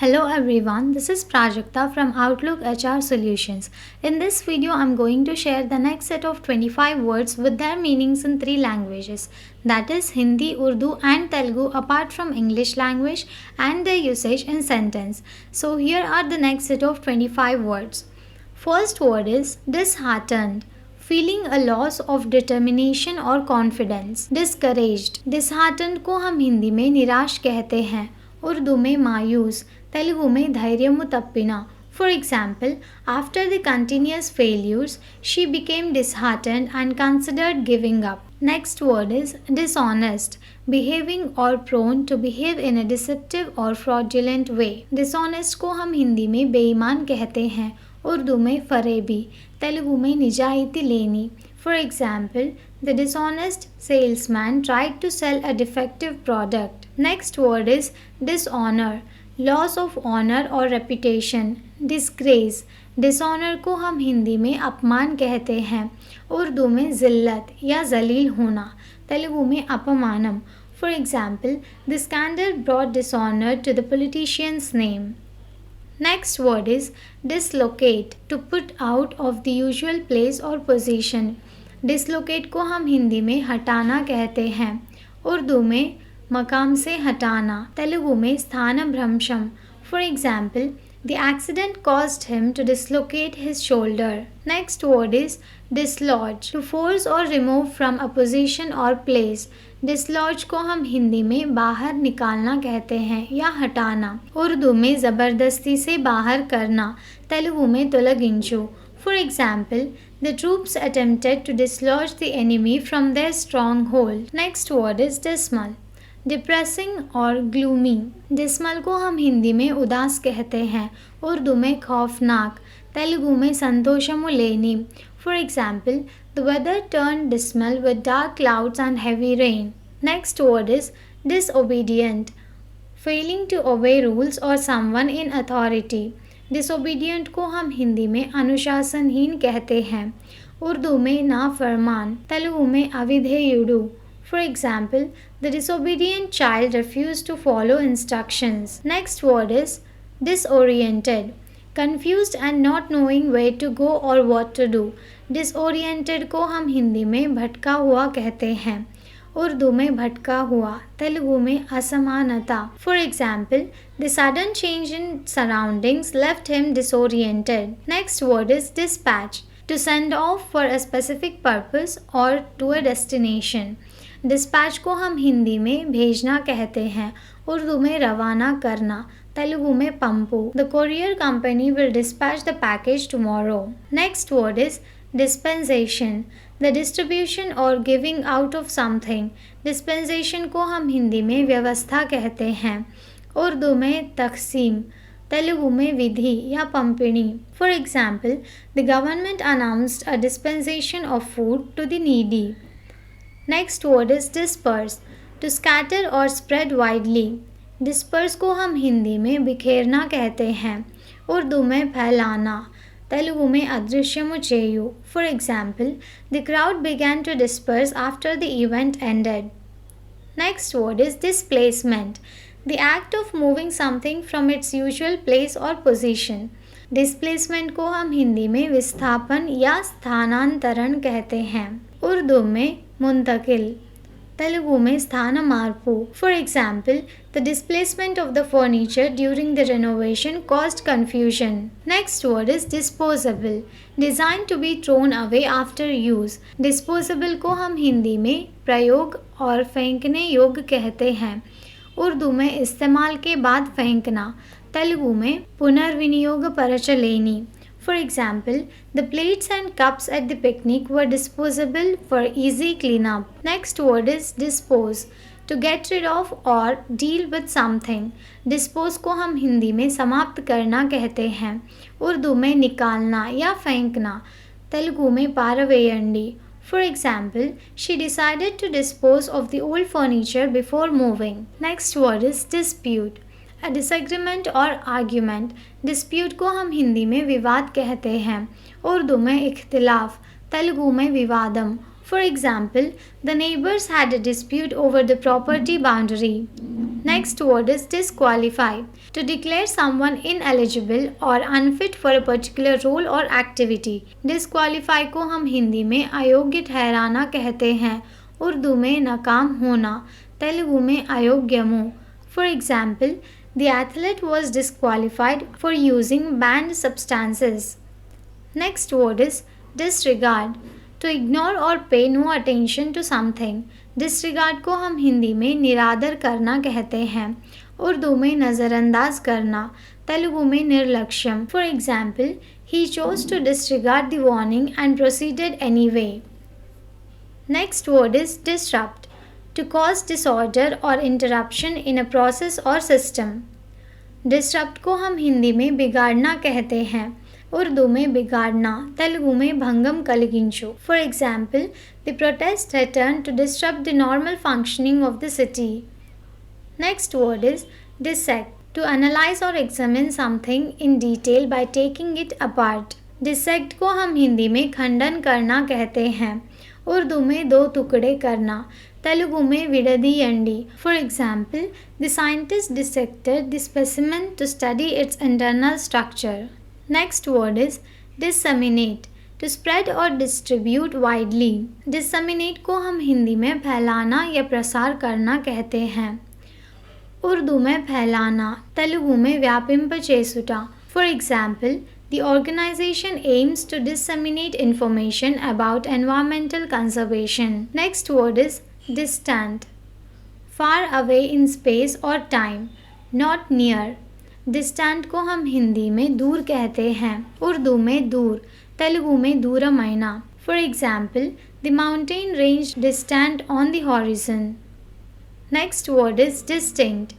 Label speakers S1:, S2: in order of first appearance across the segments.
S1: Hello everyone, this is Prajakta from Outlook HR Solutions. In this video, I'm going to share the next set of 25 words with their meanings in three languages, that is Hindi, Urdu and Telugu apart from English language and their usage in sentence. So here are the next set of 25 words. First word is disheartened. Feeling a loss of determination or confidence. Discouraged. Disheartened को हम हिंदी में निराश कहते हैं, उर्दू में मायूस, तेलुगु में धैर्यमु तप्पिना. For example, after the continuous failures, she became disheartened and considered giving up. Next word is dishonest. Behaving or prone to behave in a deceptive or fraudulent way. Dishonest को हम हिंदी में बेईमान कहते हैं, उर्दू में फरेबी, तेलुगु में निजायती लेनी. For example, the dishonest salesman tried to sell a defective product. Next word is dishonor. Loss of honor or reputation. Disgrace. Dishonor को हम हिंदी में अपमान कहते हैं, उर्दू में जिल्लत या जलील होना, तेलुगु में अपमानम. For example, the scandal brought dishonor to the politician's name. Next word is dislocate. To put out of the usual place or position. Dislocate को हम हिंदी में हटाना कहते हैं, उर्दू में मकाम से हटाना, तेलुगु में स्थानभ्रंशम. For example, the accident caused him to dislocate his shoulder. Next word is dislodge. To force or remove from a position or place. Dislodge को हम हिंदी में बाहर निकालना कहते हैं या हटाना, उर्दू में ज़बरदस्ती से बाहर करना, तेलुगु में तोलगिंचु. For example, the troops attempted to dislodge the enemy from their stronghold. Next word is dismal. Depressing और ग्लूमी. डिस्मल को हम हिंदी में उदास कहते हैं, उर्दू में खौफनाक, तेलुगु में संतोषमु लेनी. For example, the weather turn dismal with dark clouds and heavy rain. Next word is disobedient. Failing to obey rules or someone in authority. Disobedient को हम हिंदी में अनुशासनहीन कहते हैं, उर्दू में नाफरमान, तेलुगु में अविधेयुडु. For example, the disobedient child refused to follow instructions. Next word is disoriented. Confused and not knowing where to go or what to do. Disoriented को हम हिंदी में भटका हुआ कहते हैं, उर्दू में भटका हुआ, तेलुगु में असमानता. For example, the sudden change in surroundings left him disoriented. Next word is dispatch. To send off for a specific purpose or to a destination. Dispatch को हम हिंदी में भेजना कहते हैं, उर्दू में रवाना करना, तेलुगु में पंपू. The courier company will dispatch the package tomorrow. Next word is dispensation. The distribution or giving out of something. Dispensation को हम हिंदी में व्यवस्था कहते हैं, उर्दू में तकसीम, तेलुगु में विधि या पंपिणी. For example, the government announced a dispensation of food to the needy. Next word is disperse. To scatter or spread widely. Disperse को हम हिंदी में बिखेरना कहते हैं, उर्दू में फैलाना, तेलुगु में अदृश्यमु चेयु. For example, the crowd began to disperse after the event ended. Next word is displacement. The act of moving something from its usual place or position. Displacement को हम हिंदी में विस्थापन या स्थानांतरण कहते हैं, उर्दू में मुंतकिल, तेलुगु में स्थान मार्पु. For example, the displacement of the furniture during the renovation caused confusion. Next word is disposable. Designed to be thrown away after use. Disposable को हम हिंदी में प्रयोग और फेंकने योग्य कहते हैं, उर्दू में इस्तेमाल के बाद फेंकना, तेलुगु में पुनर्विनियोग परचलेनी. For example, the plates and cups at the picnic were disposable for easy cleanup. Next word is dispose. To get rid of or deal with something. Dispose को हम हिंदी में समाप्त करना कहते हैं, उर्दू में निकालना या फेंकना, तेलुगु में पारवेयंडी. For example, she decided to dispose of the old furniture before moving. Next word is dispute. A disagreement or argument. Dispute को हम हिंदी में विवाद कहते हैं, उर्दू में इख्तिलाफ, तेलुगु में विवादम. For example, the neighbors had a dispute over the property boundary. Next word is disqualify. To declare someone ineligible or unfit for a particular role or activity. Disqualify को हम हिंदी में अयोग्य ठहराना कहते हैं, उर्दू में नाकाम होना, तेलुगु में अयोग्यमु. For example, the athlete was disqualified for using banned substances. Next word is disregard. To ignore or pay no attention to something. Disregard को हम हिंदी में निरादर करना कहते हैं, उर्दू में नज़रअंदाज करना, तेलुगु में निर्लक्ष्यम. For example, he chose to disregard the warning and proceeded anyway. Next word is disrupt. To cause disorder or interruption in a process or system. Disrupt को हम हिंदी में बिगाड़ना कहते हैं, उर्दू में बिगाड़ना, तेलुगु में भंगम कलिगिंचु. For example, the protest threatened to disrupt the normal functioning of the city. Next word is dissect. To analyze or examine something in detail by taking it apart. Dissect को हम हिंदी में खंडन करना कहते हैं, उर्दू में दो टुकड़े करना, तेलुगु में विडदीयंडी. For example, the scientist dissected the specimen to study its internal structure. Next word is disseminate. To spread or distribute widely. Disseminate को हम हिंदी में फैलाना या प्रसार करना कहते हैं, उर्दू में फैलाना, तेलुगु में व्यापिंपचेसुटा. For example, the organization aims to disseminate information about environmental conservation. Next word is distant. Far away in space or time, not near. Distant को हम हिंदी में दूर कहते हैं, उर्दू में दूर, तेलुगु में दूरमैना. For example, the mountain range distant on the horizon. Next word is distinct.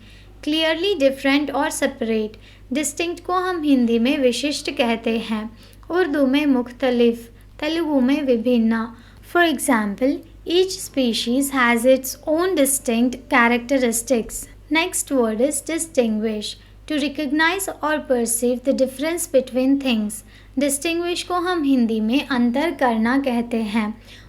S1: Clearly different or separate. Distinct को हम हिंदी में विशिष्ट कहते हैं, उर्दू में मुख्तलिफ, तेलुगु में विभिन्न. For example, each species has its own distinct characteristics. Next word is distinguish. To recognize or perceive the difference between things. Distinguish को हम हिंदी में अंतर करना कहते हैं,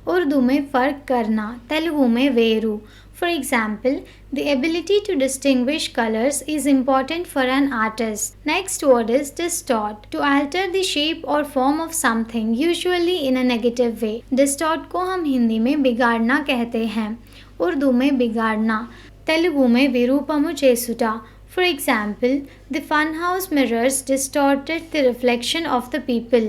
S1: उर्दू में फ़र्क करना, तेलुगु में वेरू. For example, the ability to distinguish colors is important for an artist. Next word is distort. To alter the shape or form of something, usually in a negative way. Distort को हम हिंदी में बिगाड़ना कहते हैं, उर्दू में बिगाड़ना, तेलुगु में विरूपमु चेसुटा. For example, the funhouse mirrors distorted the reflection of the people.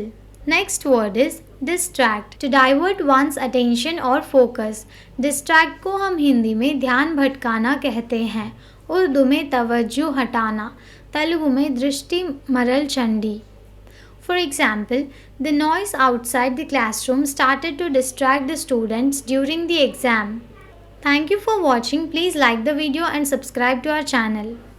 S1: Next word is distract. To divert one's attention or focus. Distract को हम हिंदी में ध्यान भटकाना कहते हैं, उर्दू में तवज्जो हटाना, तेलुगु में दृष्टि मरल Chandi. For example, the noise outside the classroom started to distract the students during the exam. Thank you for watching. Please like the video and subscribe to our channel.